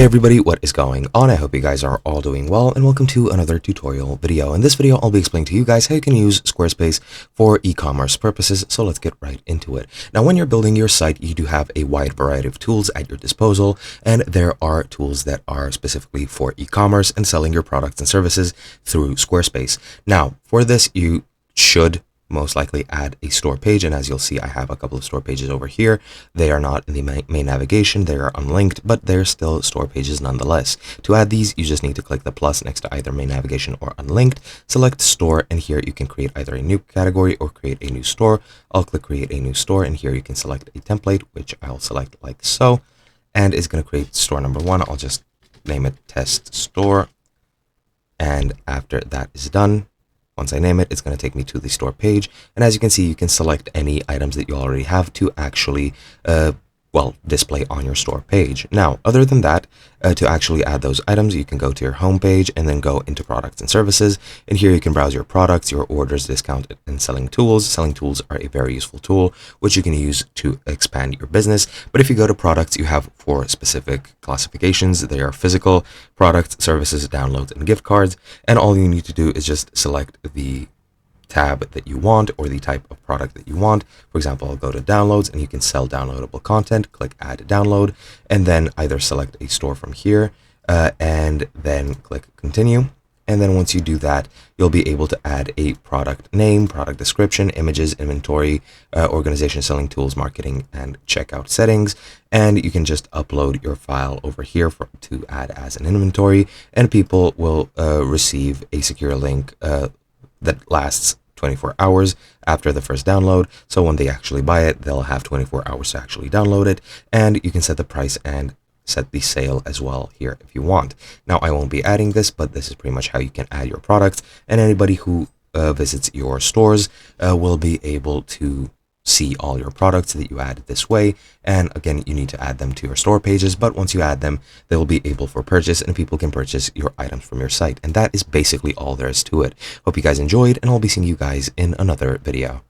Hey everybody, what is going on? I hope you guys are all doing well, and welcome to another tutorial video. In this video, I'll be explaining to you guys how you can use Squarespace for e-commerce purposes, so let's get right into it. Now, when you're building your site, you do have a wide variety of tools at your disposal, and there are tools that are specifically for e-commerce and selling your products and services through Squarespace. Now, for this, you should most likely add a store page, and as you'll see, I have a couple of store pages over here. They are not in the main navigation, they are unlinked, but they're still store pages nonetheless. To add these, you just need to click the plus next to either main navigation or unlinked, select store, and here you can create either a new category or create a new store. I'll click create a new store, and here you can select a template, which I'll select like so, and it's going to create store number 1. I'll just name it test store, and after that is done, once I name it, it's going to take me to the store page. And as you can see, you can select any items that you already have to actually, display on your store page. Now, other than that, to actually add those items, you can go to your home page and then go into products and services. And here you can browse your products, your orders, discount, and selling tools. Selling tools are a very useful tool, which you can use to expand your business. But if you go to products, you have 4 specific classifications. They are physical, products, services, downloads, and gift cards. And all you need to do is just select the tab that you want or the type of product that you want. For example, I'll go to downloads, and you can sell downloadable content. Click add download, and then either select a store from here and then click continue. And then once you do that, you'll be able to add a product name, product description, images, inventory, organization, selling tools, marketing, and checkout settings. And you can just upload your file over here to add as an inventory, and people will receive a secure link that lasts 24 hours after the first download. So when they actually buy it, they'll have 24 hours to actually download it, and you can set the price and set the sale as well here if you want. Now, I won't be adding this, but this is pretty much how you can add your products, and anybody who visits your stores will be able to see all your products that you added this way. And again, you need to add them to your store pages, but once you add them, they will be able for purchase, and people can purchase your items from your site. And that is basically all there is to it. Hope you guys enjoyed, and I'll be seeing you guys in another video.